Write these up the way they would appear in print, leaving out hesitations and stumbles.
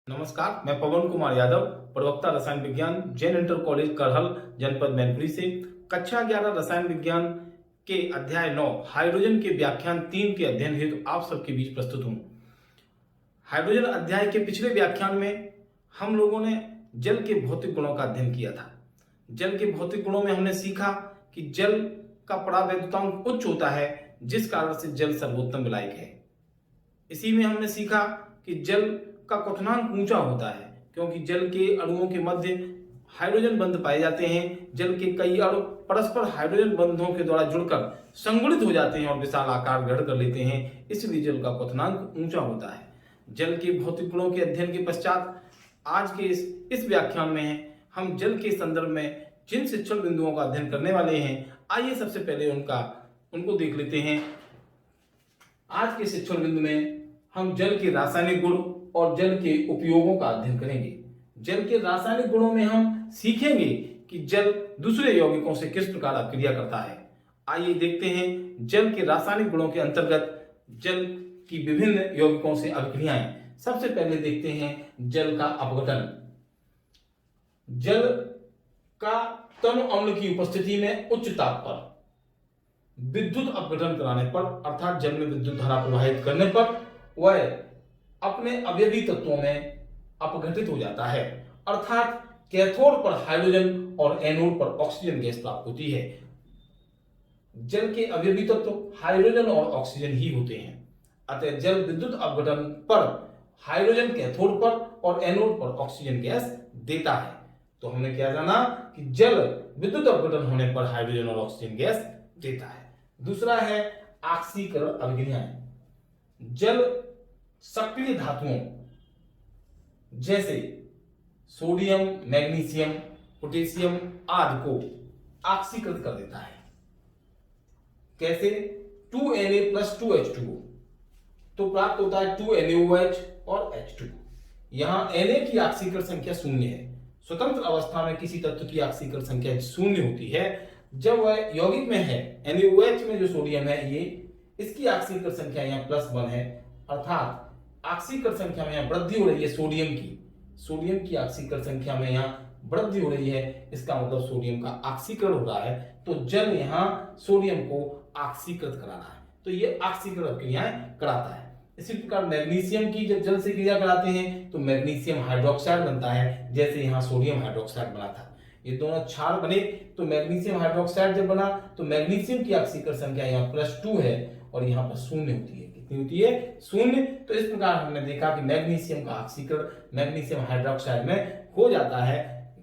नमस्कार, मैं पवन कुमार यादव, प्रवक्ता रसायन विज्ञान, जैन इंटर कॉलेज करहल, जनपद मैनपुरी से कक्षा 11 रसायन विज्ञान के अध्याय 9 हाइड्रोजन के व्याख्यान 3 के अध्ययन हेतु आप सबके बीच प्रस्तुत हूँ। हाइड्रोजन अध्याय के पिछले व्याख्यान में हम लोगों ने जल के भौतिक गुणों का अध्ययन किया था। जल के भौतिक गुणों में हमने सीखा कि जल का परावैद्युतांक उच्च होता है, जिस कारण से जल सर्वोत्तम विलायक है। इसी में हमने सीखा कि जल का क्वथनांक ऊंचा होता है, क्योंकि जल के अणुओं के मध्य हाइड्रोजन बंध पाए जाते हैं। जल के कई अणु परस्पर हाइड्रोजन बंधों के द्वारा जुड़कर संगुणित हो जाते हैं और विशाल आकार ग्रहण कर लेते हैं, इसलिए जल का क्वथनांक ऊंचा होता है। जल के भौतिक गुणों के अध्ययन के पश्चात आज के इस व्याख्यान में हम जल के संदर्भ में जिन शिक्षण बिंदुओं का अध्ययन करने वाले हैं, आइए सबसे पहले उनको देख लेते हैं। आज के शिक्षण बिंदु में हम जल के रासायनिक गुण और जल के उपयोगों का अध्ययन करेंगे। जल के रासायनिक गुणों में हम सीखेंगे कि जल दूसरे यौगिकों से किस प्रकार अभिक्रिया करता है। आइए देखते हैं जल के रासायनिक गुणों के अंतर्गत जल की विभिन्न यौगिकों से अभिक्रियाएं। सबसे पहले देखते हैं जल का अपघटन। जल का तनु अम्ल की उपस्थिति में उच्च ताप पर विद्युत अपघटन कराने पर, अर्थात जल में विद्युत धारा प्रवाहित करने पर वह अपने अवयवी तत्वों में अपघटित हो जाता है, अर्थात कैथोड पर हाइड्रोजन और एनोड पर ऑक्सीजन गैस प्राप्त होती है। जल के अवयवी तत्व हाइड्रोजन और ऑक्सीजन ही होते हैं, अतः जल विद्युत अपघटन पर हाइड्रोजन कैथोड पर और एनोड पर ऑक्सीजन गैस देता है। तो हमने क्या जाना कि जल विद्युत अपघटन होने पर हाइड्रोजन और ऑक्सीजन गैस देता है। दूसरा है ऑक्सीकरण अभिक्रियाएं। जल सक्रिय धातुओं जैसे सोडियम, मैग्नीशियम, पोटेशियम आदि को ऑक्सीकृत कर देता है। कैसे? 2Na + 2H2O तो प्राप्त होता है 2NaOH और H2। यहां Na की ऑक्सीकरण संख्या शून्य है। स्वतंत्र अवस्था में किसी तत्व की ऑक्सीकरण संख्या शून्य होती है। जब वह यौगिक में है, NaOH में जो सोडियम है, ये इसकी ऑक्सीकरण संख्या यहाँ +1 है, अर्थात ऑक्सीकरण संख्या में यहाँ वृद्धि हो रही है। सोडियम की ऑक्सीकरण संख्या में यहाँ वृद्धि हो रही है, इसका मतलब सोडियम का ऑक्सीकरण हो रहा है। तो जल यहाँ सोडियम को ऑक्सीकृत करा रहा है, तो ये ऑक्सीकरण क्रियाएं कराता है। इसी प्रकार मैग्नीशियम की जब जल से क्रिया कराते हैं तो मैग्नीशियम हाइड्रोक्साइड बनता है, जैसे यहाँ सोडियम हाइड्रोक्साइड बना था। ये दोनों क्षार बने तो मैग्नीशियम हाइड्रोक्साइड जब बना तो मैग्नीशियम की ऑक्सीकरण संख्या यहाँ +2 है और यहाँ पर शून्य होती है। कितनी होती है? शून्य। तो इस प्रकार हमने देखा कि मैग्नीशियम का ऑक्सीकरण मैग्नीशियम हाइड्रोक्साइड में हो जाता है।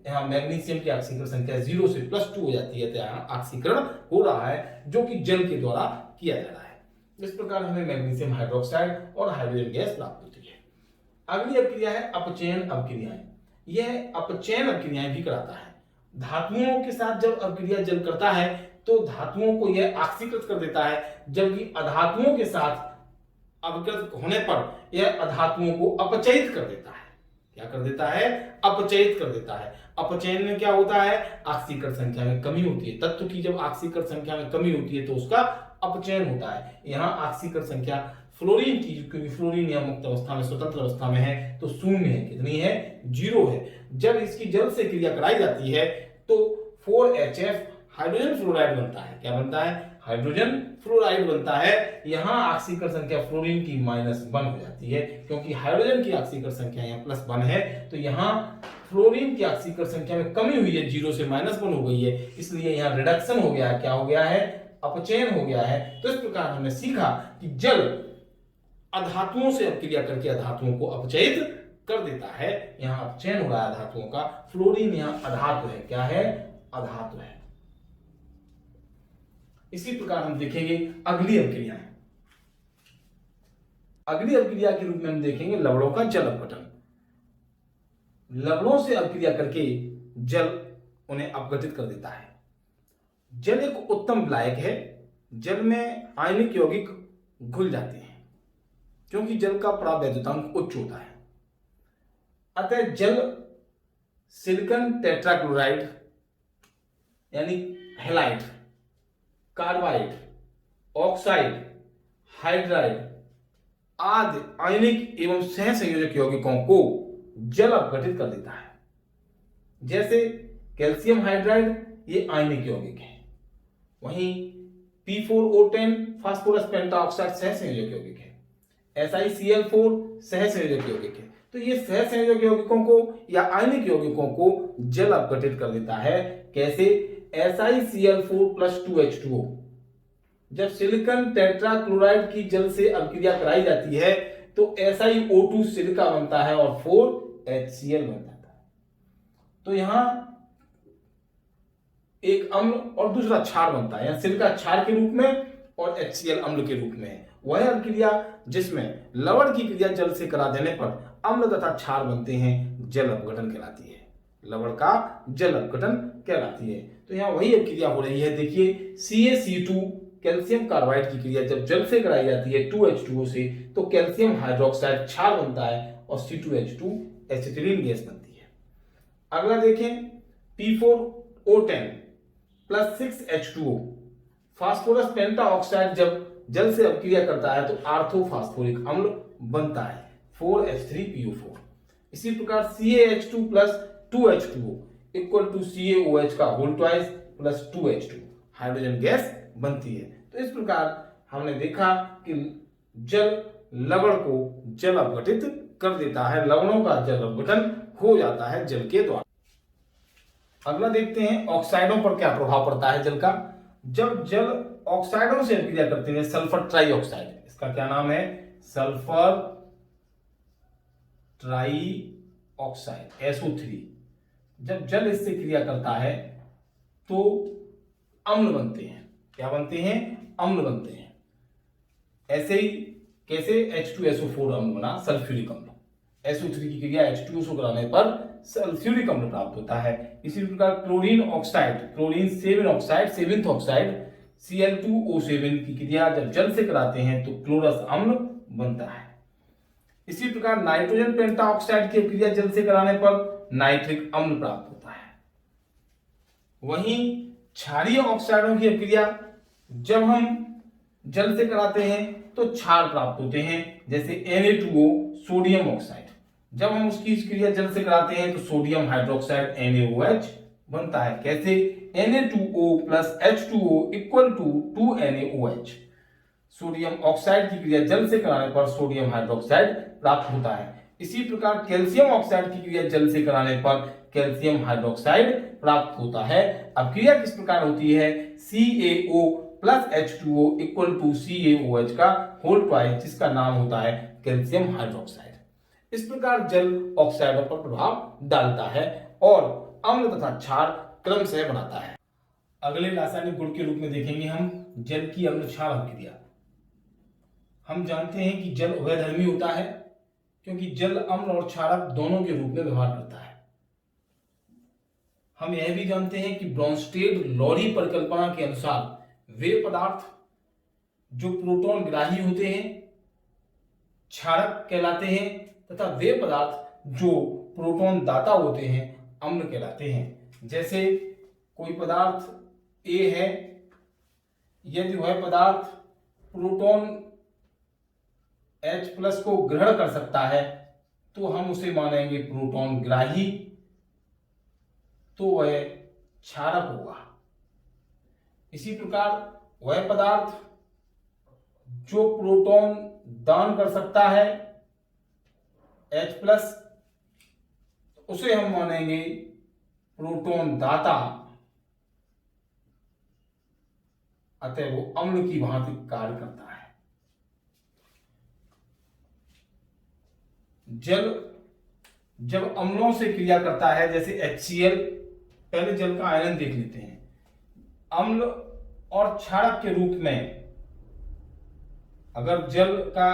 यहाँ मैग्नीशियम की ऑक्सीकरण संख्या 0 से +2 हो जाती है, तो यहाँ ऑक्सीकरण हो रहा है, जो कि जल के द्वारा किया जा रहा है। इस प्रकार हमें मैग्नीशियम हाइड्रोक्साइड और हाइड्रोजन गैस प्राप्त होती है। अगली अभिक्रिया है अपचयन अभिक्रियाएं। यह अपचयन अभिक्रियाएं भी कराता है। धातुओं के साथ जब अभिक्रिया जल करता है तो धातुओं को यह ऑक्सीकृत कर देता है, जबकि अधातुओं के साथ अभिकृत होने पर यह अधातुओं को अपचयित कर देता है। क्या कर देता है? अपचयित कर देता है। अपचयन में क्या होता है? ऑक्सीकरण संख्या में कमी होती है। तत्व की जब ऑक्सीकरण संख्या में कमी होती है तो उसका अपचयन होता है। यहाँ ऑक्सीकरण संख्या फ्लोरीन की, क्योंकि फ्लोरीन यहाँ मुक्त अवस्था में, स्वतंत्र अवस्था में है, तो शून्य है। कितनी है? 0 है। जब इसकी जल से क्रिया कराई जाती है तो 4HF हाइड्रोजन फ्लोराइड बनता है। क्या बनता है? हाइड्रोजन फ्लोराइड बनता है। यहाँ ऑक्सीकरण संख्या फ्लोरीन की -1 हो जाती है, क्योंकि हाइड्रोजन की ऑक्सीकरण संख्या यहाँ +1 है, तो यहाँ फ्लोरीन की ऑक्सीकरण संख्या में कमी हुई है, 0 से -1 हो गई है, इसलिए यहाँ रिडक्शन हो गया है। क्या हो गया है? अपचयन हो गया है। तो इस प्रकार हमने सीखा कि जल अधातुओं से अभिक्रिया करके अधातुओं को अपचयित कर देता है। यहाँ अपचयन हो रहा है धातुओं का। फ्लोरीन यहाँ अधातु है। क्या है? अधातु है। इसी प्रकार हम देखेंगे अगली अभिक्रिया। अगली अभिक्रिया के रूप में हम देखेंगे लवणों का जल अपघटन। लवणों से अभिक्रिया करके जल उन्हें अपघटित कर देता है। जल एक उत्तम विलायक है। जल में आयनिक यौगिक घुल जाते हैं, क्योंकि जल का परावैद्युतांक उच्च होता है। अतः जल सिलिकॉन टेट्राक्लोराइड यानी हैलाइड, कार्बाइड, ऑक्साइड, हाइड्राइड आदि आयनिक एवं सहसंयोजक यौगिकों को जल अपघटित कर देता है। जैसे कैल्शियम हाइड्राइड ये आयनिक यौगिक है, वहीं P4O10 फास्फोरस पेंटाऑक्साइड सहसंयोजक यौगिक है, SiCl4 सहसंयोजक यौगिक है। तो ये सहसंयोजक यौगिकों को या आयनिक यौगिकों को जल अपघटित कर देता है। कैसे? SiCl4 + 2H2O जब सिलिकॉन टेट्राक्लोराइड की जल से अभिक्रिया कराई जाती है तो SiO2 सिलिका बनता है और 4HCl बन जाता है। तो यहां एक अम्ल और दूसरा क्षार बनता है, सिलिका क्षार के रूप में और HCl अम्ल के रूप में। वह अभिक्रिया जिसमें लवण की क्रिया जल से करा देने पर अम्ल तथा क्षार बनते हैं, जल अपघटन कहलाती है। लवण का जल अपघटन कहलाती है। तो यहाँ वही अभिक्रिया हो रही है। देखिए CaC2 कैल्शियम कार्बाइड की क्रिया जब जल से कराई जाती है 2H2O से तो कैल्शियम हाइड्रोक्साइड क्षार बनता है और C2H2 एसिटिलीन गैस बनती है। अगला देखें P4O10 + 6H2O फास्फोरस पेंटाऑक्साइड जब जल से अपक्रिया करता है तो आर्थोफास्फोरिक अम्ल बनता है 4H3PO4। इसी प्रकार CaH2 + 2H2O = CaOH का whole twice + 2H2 hydrogen gas बनती है। तो इस प्रकार हमने देखा कि जल लवण को जल अपघटित कर देता है, लवणों का जल अपघटन हो जाता है जल के द्वारा। अगला देखते हैं ऑक्साइडों पर क्या प्रभाव पड़ता है जल का। जब जल ऑक्साइडों से अभिक्रिया करते हैं, सल्फर ट्राइऑक्साइड, इसका क्या नाम है? सल्फर ट्राइऑक्साइड SO3, जब जल इससे क्रिया करता है तो अम्ल बनते हैं। क्या बनते हैं? अम्ल बनते हैं। ऐसे ही कैसे H2SO4 अम्ल बना, सल्फ्यूरिक अम्ल। SO3 की क्रिया H2O से कराने पर सल्फ्यूरिक अम्ल प्राप्त होता है। इसी प्रकार chlorine oxide, chlorine 7 oxide, 7th oxide Cl2O7 की क्रिया जब जल से कराते हैं तो क्लोरस अम्ल बनता है। इसी प्रकार नाइट्रोजन पेंटाऑक्साइड की क्रिया जल से कराने पर नाइट्रिक अम्ल प्राप्त होता है। वहीं क्षारीय ऑक्साइडों की क्रिया जब हम जल से कराते हैं तो क्षार प्राप्त होते हैं, जैसे Na2O सोडियम ऑक्साइड। जब हम उसकी क्रिया जल से कराते हैं तो सोडियम हाइड्रोक्साइड NaOH बनता है। कैसे? Na2O + H2O = 2NaOH। Sodium oxide की क्रिया जल से कराने पर सोडियम हाइड्रोक्साइड प्राप्त होता है। इसी प्रकार कैल्शियम ऑक्साइड की क्रिया जल से कराने पर कैल्शियम हाइड्रोक्साइड प्राप्त होता है। अब क्रिया किस प्रकार होती है? CaO + H2O = CaOH का होल ट्वाइस, जिसका नाम होता है कैल्शियम हाइड्रोक्साइड। इस प्रकार जल ऑक्साइडों पर प्रभाव डालता है और अम्ल तथा क्षार क्रमशः बनाता है। अगले रासायनिक गुण के रूप में देखेंगे हम जल की अम्ल क्षार अभिक्रिया। हम जानते हैं कि जल उभयधर्मी होता है क्योंकि जल अम्ल और क्षारक दोनों के रूप में व्यवहार करता है। हम यह भी जानते हैं कि ब्रोंस्टेड लॉरी परिकल्पना के अनुसार वे पदार्थ जो प्रोटॉन ग्राही होते हैं क्षारक कहलाते हैं तथा वे पदार्थ जो प्रोटॉन दाता होते हैं अम्ल कहलाते हैं। जैसे कोई पदार्थ A है, यदि वह पदार्थ प्रोटॉन H+ को ग्रहण कर सकता है तो हम उसे मानेंगे प्रोटॉन ग्राही, तो वह क्षारक होगा। इसी प्रकार वह पदार्थ जो प्रोटॉन दान कर सकता है H+, उसे हम मानेंगे प्रोटॉन दाता, अतः वो अम्ल की भांति कार्य करता है। जल जब अम्लों से क्रिया करता है, जैसे HCl, पहले जल का आयनन देख लेते हैं। अम्ल और क्षारक के रूप में अगर जल का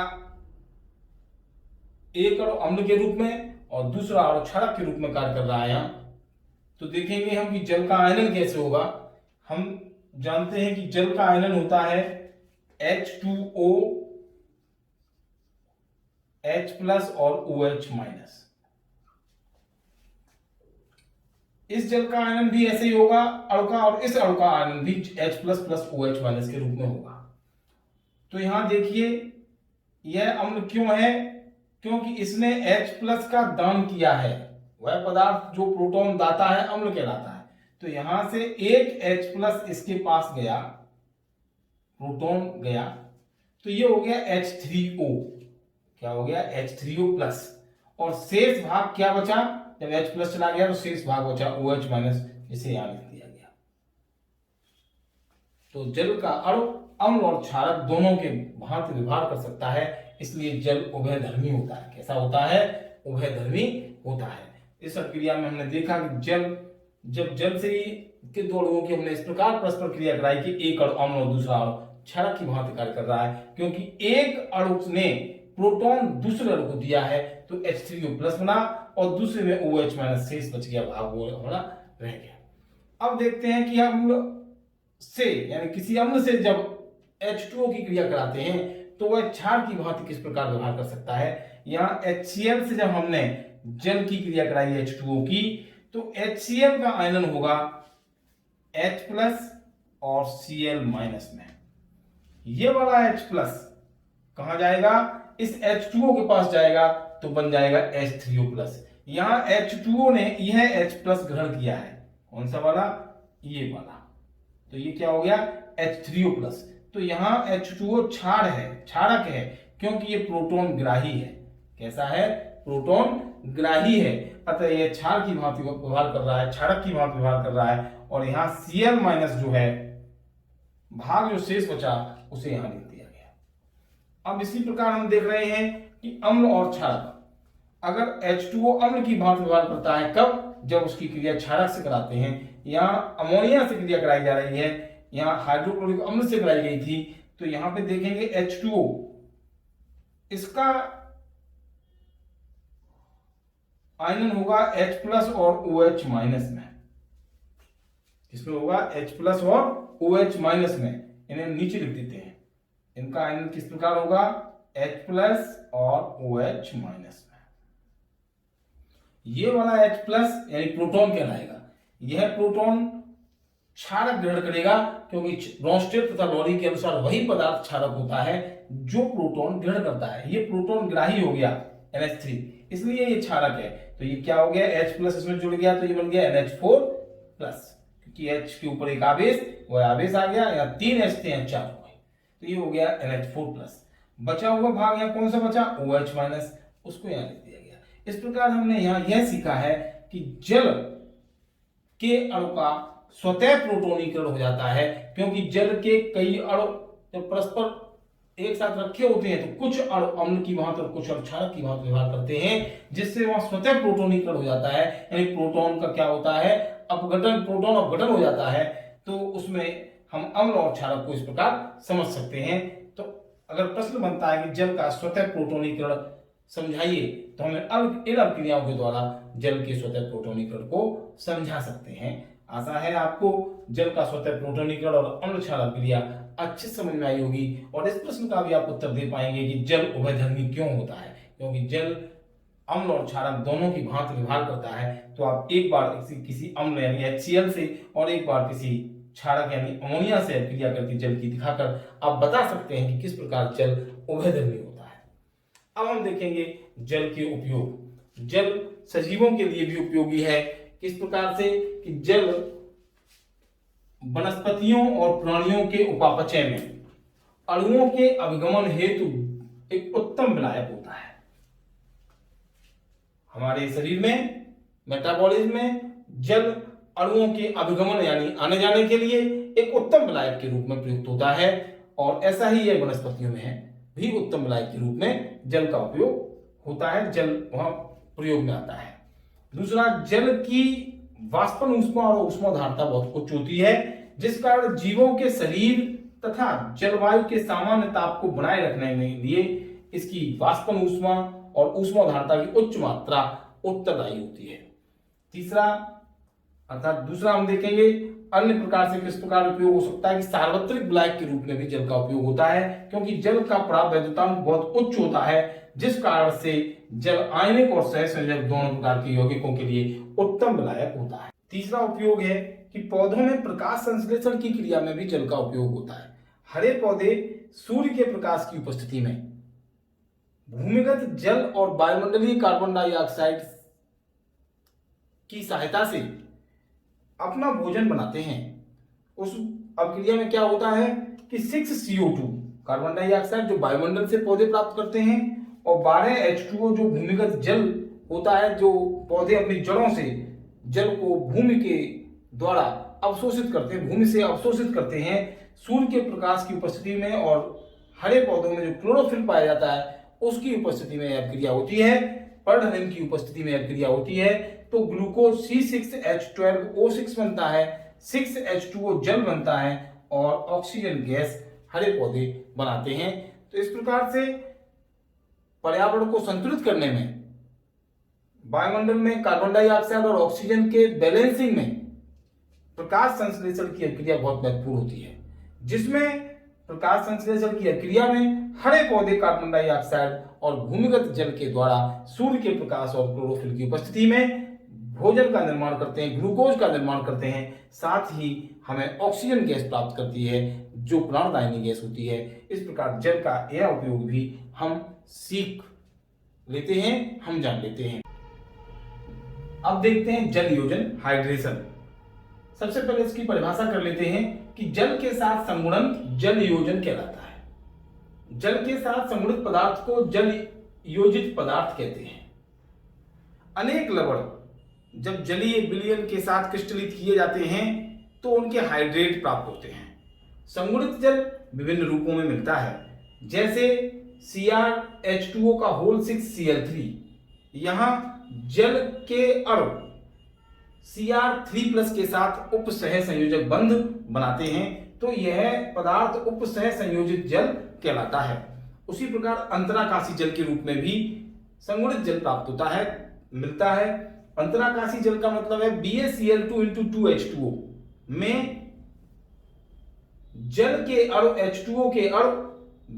एक अणु अम्ल के रूप में और दूसरा अणु क्षारक के रूप में कार्य कर रहा है, तो देखेंगे हम कि जल का आयनन कैसे होगा। हम जानते हैं कि जल का आयनन होता है H2O H+ और OH-। इस जल का आयनन भी ऐसे ही होगा अणु का, और इस अणु का आयनन भी H++ OH- के रूप में होगा। तो यहां देखिए यह अम्ल क्यों है? क्योंकि इसने H+ का दान किया है। वह पदार्थ जो प्रोटॉन दाता है अम्ल कहलाता है। तो यहां से एक H+ इसके पास गया, प्रोटॉन गया, तो ये हो गया H3O। क्या हो गया? H3O+। और शेष भाग क्या बचा? जब H+ चला गया तो शेष भाग बचा OH-, इसे यहां लिख दिया गया। तो जल का अणु अम्ल और क्षारक दोनों के भांति व्यवहार कर सकता है, इसलिए जल उभयधर्मी होता है। कैसा होता है? उभयधर्मी होता है। इस क्रिया में हमने देखा कि जब जल से के दो अणुओं की हमने इस प्रकार परस्पर क्रिया कराई कि एक अणु अम्ल और दूसरा अणु क्षारक की भांति कार्य कर रहा है, क्योंकि एक अणु ने प्रोटॉन दूसरे अणु को दिया है तो H3O+ बना और दूसरे में OH- शेष बच गया, भाग वो हमारा रह गया। अब देखते हैं कि अम्ल से यानी किसी अम्ल से जब H2O की क्रिया कराते हैं तो वह क्षार की भांति किस प्रकार व्यवहार कर सकता है। यहाँ HCl से जब हमने जल की क्रिया कराई H2O की, तो HCl का आयनन होगा H+ और Cl- में। ये वाला H+ कहां जाएगा? इस H2O के पास जाएगा तो बन जाएगा H3O+। यहां H2O ने यह H+ ग्रहण किया है। कौन सा वाला? ये वाला। तो ये क्या हो गया? H3O+। तो यहां H2O क्षार है, क्षारक है, क्योंकि ये प्रोटॉन ग्राही है। कैसा है? प्रोटॉन ग्राही है, अतः ये क्षार की भांति व्यवहार कर रहा है, क्षारक की भांति व्यवहार कर रहा है। और यहाँ Cl- जो है भाग जो शेष बचा उसे यहां लिख दिया गया। अब इसी प्रकार हम देख रहे हैं कि अम्ल और क्षारक, अगर H2O अम्ल की भांति व्यवहार करता है कब? जब उसकी क्रिया क्षारक से कराते हैं। यहाँ अमोनिया से क्रिया कराई जा रही है, यहाँ हाइड्रोक्लोरिक अम्ल से कराई गई थी। तो यहां पे देखेंगे H2O, इसका आयनन होगा H+ और OH- में। इसमें होगा H+ और OH- में। इन्हें नीचे लिख देते हैं। इनका आयनन किस प्रकार होगा? H+ और OH- में। ये वाला H+ यानी प्रोटॉन कहलाएगा। यह प्रोटॉन क्षारक ग्रहण करेगा, क्योंकि ब्रोंस्टेड तथा लॉरी के अनुसार वही पदार्थ क्षारक होता है जो प्रोटॉन ग्रहण करता है। ये प्रोटॉन ग्राही हो गया NH3, इसलिए ये क्षारक है। तो ये क्या हो गया? H+ इसमें जुड़ गया तो ये बन गया NH4+, क्योंकि H के ऊपर एक आवेश, वह आवेश आ गया। यहाँ 3 H थे, 4 हो गए, तो ये हो गया NH4+। बचा हुआ भाग यहाँ कौन सा बचा? OH-, उसको यहाँ लिख दिया गया। इस प्रकार हमने यहाँ यह सीखा है कि जल के अणु का स्वतः प्रोटोनीकरण हो जाता है, क्योंकि जल के कई अणु जब परस्पर एक साथ रखे होते हैं तो कुछ अणु अम्ल की भांति और कुछ अणु क्षारक की भांति व्यवहार करते हैं, जिससे वहां स्वतः प्रोटोनीकरण हो जाता है। यानी प्रोटॉन का क्या होता है? अपघटन, प्रोटॉन अपघटन हो जाता है। तो उसमें हम अम्ल और क्षारक को इस प्रकार समझ सकते हैं। तो अगर प्रश्न बनता है कि जल का स्वतः प्रोटोनीकरण समझाइए, तो हमें अब इन अभिक्रियाओं के द्वारा जल के स्वतः प्रोटोनीकरण को समझा सकते हैं। आशा है आपको जल का स्वतः प्रोटोनीकरण और अम्ल क्षार अभिक्रिया अच्छे समझ में आई होगी, और इस प्रश्न का भी आप उत्तर दे पाएंगे कि जल उभयधर्मी क्यों होता है। क्योंकि जल अम्ल और क्षारक दोनों की भांति व्यवहार करता है। तो आप एक बार किसी अम्ल यानी HCl से और एक बार किसी क्षारक यानी अमोनिया से क्रिया करती जल की दिखाकर आप बता सकते हैं कि किस प्रकार जल उभयधर्मी होता है। अब हम देखेंगे जल के उपयोग। जल सजीवों के लिए भी उपयोगी है। किस प्रकार से? कि जल वनस्पतियों और प्राणियों के उपापचय में अणुओं के अभिगमन हेतु एक उत्तम विलायक होता है। हमारे शरीर में मेटाबॉलिज्म में जल अणुओं के अभिगमन यानी आने जाने के लिए एक उत्तम विलायक के रूप में प्रयुक्त होता है, और ऐसा ही यह वनस्पतियों में है भी उत्तम विलायक के रूप में जल का उपयोग होता है। जल वहां प्रयोग में आता है। दूसरा, जल की वाष्पन ऊष्मा और ऊष्माधारता बहुत उच्च होती है, जिस कारण जीवों के शरीर तथा जलवायु के सामान्य ताप को बनाए रखने के लिए इसकी वाष्पन ऊष्मा और ऊष्माधारता की उच्च मात्रा उत्तरदायी होती है। तीसरा अर्थात दूसरा हम देखेंगे अन्य प्रकार से किस प्रकार उपयोग हो सकता है कि सार्वत्रिक विलायक के रूप में भी जल का उपयोग होता है, क्योंकि जल का पराव वैद्युतांक बहुत उच्च होता है, जिस कारण से जल आयनिक और सहसंयोजक दोनों प्रकार के यौगिकों के लिए उत्तम विलायक होता है। तीसरा उपयोग है कि पौधों में प्रकाश संश्लेषण की क्रिया में भी जल का उपयोग होता है। हरे पौधे सूर्य के प्रकाश की उपस्थिति में भूमिगत जल और वायुमंडलीय कार्बन डाइऑक्साइड की सहायता से अपना भोजन बनाते हैं। उस अभिक्रिया में क्या होता है कि 6 CO2 कार्बन डाइऑक्साइड जो वायुमंडल से पौधे प्राप्त करते हैं और 12 H2O जो भूमिगत जल होता है, जो पौधे अपनी जड़ों से जल को भूमि के द्वारा अवशोषित करते हैं, भूमि से अवशोषित करते हैं सूर्य के प्रकाश की उपस्थिति में, और हरे पौधों में जो क्लोरोफिल पाया जाता है उसकी उपस्थिति में यह क्रिया होती है, पर्णहरित की उपस्थिति में यह क्रिया होती है। तो ग्लूकोज C6H12O6 बनता है, 6H2O जल बनता है और ऑक्सीजन गैस हरे पौधे बनाते हैं। तो इस प्रकार से पर्यावरण को संतुलित करने में, वायुमंडल में कार्बन डाइऑक्साइड और ऑक्सीजन के बैलेंसिंग में प्रकाश संश्लेषण की क्रिया बहुत महत्वपूर्ण होती है, जिसमें प्रकाश संश्लेषण की क्रिया में हरे पौधे कार्बन डाइऑक्साइड और भूमिगत जल के द्वारा सूर्य के प्रकाश और क्लोरोफिल की उपस्थिति में भोजन का निर्माण करते हैं, ग्लूकोज का निर्माण करते हैं, साथ ही हमें ऑक्सीजन गैस प्राप्त करती है जो प्राणदायिनी गैस होती है। इस प्रकार जल का यह उपयोग भी हम सीख लेते हैं, हम जान लेते हैं। अब देखते हैं जल योजन, हाइड्रेशन। सबसे पहले इसकी परिभाषा कर लेते हैं कि जल के साथ संगुणन जल योजन कहलाता है। जल के साथ संगुणित पदार्थ को जल योजित पदार्थ कहते हैं। अनेक लवण जब जलीय विलयन के साथ क्रिस्टलित किए जाते हैं तो उनके हाइड्रेट प्राप्त होते हैं। संगुणित जल विभिन्न रूपों में मिलता है, जैसे CrH2O का होल 6Cl3। यहां जल के अणु Cr3+ के साथ उप सह संयोजक बंध बनाते हैं, तो यह पदार्थ उप सह संयोजित जल कहलाता है। उसी प्रकार अंतराकाशी जल के रूप में भी संगुणित जल प्राप्त होता है, मिलता है। अंतराकाशी जल का मतलब है BaCl2 में जल के अणु H2O के अणु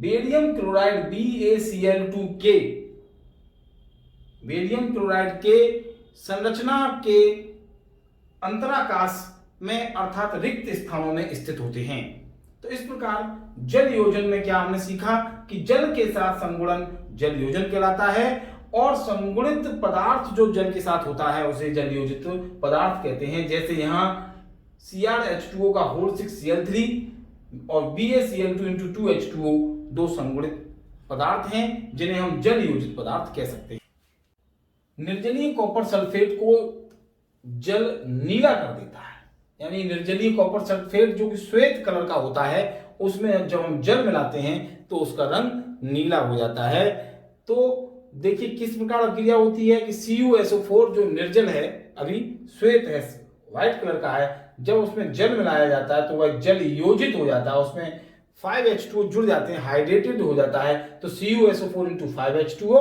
barium chloride BaCl2 barium chloride के संरचना के अंतराकाश में अर्थात रिक्त स्थानों में स्थित होते हैं। तो इस प्रकार जल योजन में क्या हमने सीखा कि जल के साथ संगुणन जल योजन कहलाता है, और संगुणित पदार्थ जो जल के साथ होता है उसे जल योजित पदार्थ कहते हैं। जैसे यहाँ CrH2O का होल 6Cl3 और BaCl2 दो संगुणित पदार्थ हैं जिन्हें हम जल योजित पदार्थ कह सकते हैं। निर्जलीय कॉपर सल्फेट को जल नीला कर देता है, यानी निर्जलीय कॉपर सल्फेट जो कि श्वेत कलर का होता है, उसमें जब हम जल मिलाते हैं तो उसका रंग नीला हो जाता है। तो देखिए किस प्रकार क्रिया होती है कि CuSO4 जो निर्जल है, अभी श्वेत है, व्हाइट कलर का है, जब उसमें जल मिलाया जाता है तो वह जल योजित हो जाता है, उसमें 5H2O जुड़ जाते हैं, हाइड्रेटेड हो जाता है। तो CuSO4 × 5H2O,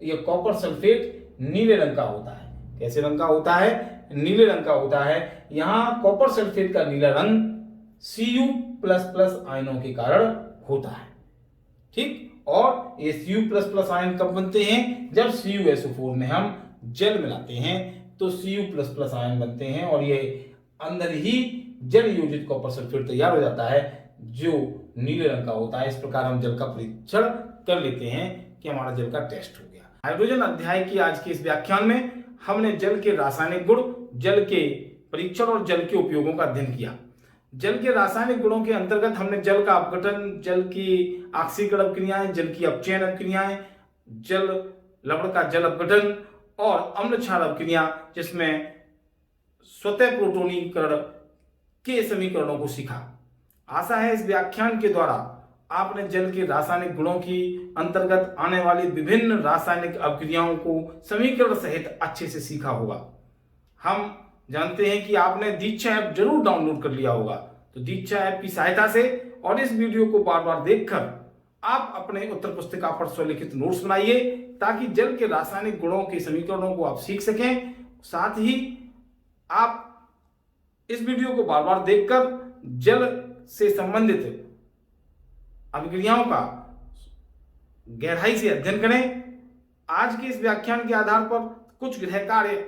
यह कॉपर सल्फेट नीले रंग का होता है। कैसे रंग का होता है? नीले रंग का होता है। यहाँ कॉपर सल्फेट का नीला रंग Cu++ आयनों के कारण होता है, ठीक। और ये Cu++ आयन कब बनते हैं? जब CuSO4 में हम जल मिलाते हैं तो Cu++ आयन बनते हैं, और ये अंदर ही जल योजित कॉपर सल्फेट तैयार हो जाता है जो नीले रंग का होता है। इस प्रकार हम जल का परीक्षण कर लेते हैं कि हमारा जल का टेस्ट हो गया। हाइड्रोजन अध्याय की आज के इस व्याख्यान में हमने जल के रासायनिक गुण, जल के परीक्षण और जल के उपयोगों का अध्ययन किया। जल के रासायनिक गुणों के अंतर्गत हमने जल का अपघटन, जल की ऑक्सीकरण अभिक्रियाएं, जल की अपचयन अभिक्रियाएं, जल लवण का जल अपघटन और अम्ल क्षार अभिक्रिया जिसमें स्वतः प्रोटोनीकरण के समीकरणों को सीखा। आशा है इस व्याख्यान के द्वारा आपने जल के रासायनिक गुणों की अंतर्गत आने वाली विभिन्न रासायनिक अभिक्रियाओं को समीकरण सहित अच्छे से सीखा होगा। हम जानते हैं कि आपने दीक्षा ऐप जरूर डाउनलोड कर लिया होगा, तो दीक्षा ऐप की सहायता से और इस वीडियो को बार बार देखकर आप अपने उत्तर पुस्तिका पर स्वलिखित नोट्स बनाइए ताकि जल के रासायनिक गुणों के समीकरणों को आप सीख सकें। साथ ही आप इस वीडियो को बार बार देखकर जल से संबंधित अभिक्रियाओं का गहराई से अध्ययन करें। आज के इस व्याख्यान के आधार पर कुछ गृह कार्य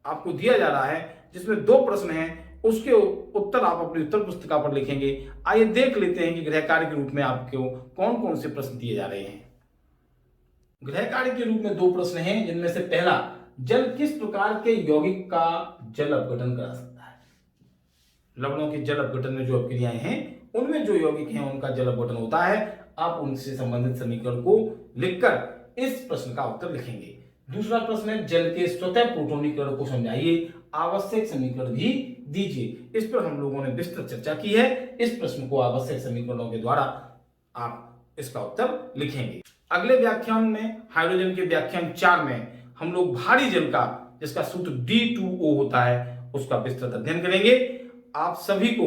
आपको दिया जा रहा है जिसमें 2 प्रश्न हैं, उसके उत्तर आप अपनी उत्तर पुस्तिका पर लिखेंगे। आइए देख लेते हैं कि गृह कार्य के रूप में आपको कौन कौन से प्रश्न दिए जा रहे हैं। गृह कार्य के रूप में 2 प्रश्न हैं, जिनमें से पहला, जल किस प्रकार के यौगिक का जल अपघटन करा सकता है। लवणों के जल अपघटन में जो अपक्रियाएं हैं उनमें जो यौगिक हैं उनका जल अपघटन होता है। आप उनसे संबंधित समीकरण को लिखकर इस प्रश्न का उत्तर लिखेंगे। दूसरा प्रश्न है, जल के स्वतः प्रोटोनीकरण को समझाइए, आवश्यक समीकरण भी दीजिए। इस पर हम लोगों ने विस्तृत चर्चा की है। इस प्रश्न को आवश्यक समीकरणों के द्वारा आप इसका उत्तर लिखेंगे। अगले व्याख्यान में, हाइड्रोजन के व्याख्यान 4 में, हम लोग भारी जल का, जिसका सूत्र D2O होता है, उसका विस्तृत अध्ययन करेंगे। आप सभी को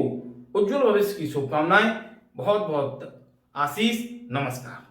उज्जवल भविष्य की शुभकामनाएं, बहुत बहुत आशीष। नमस्कार।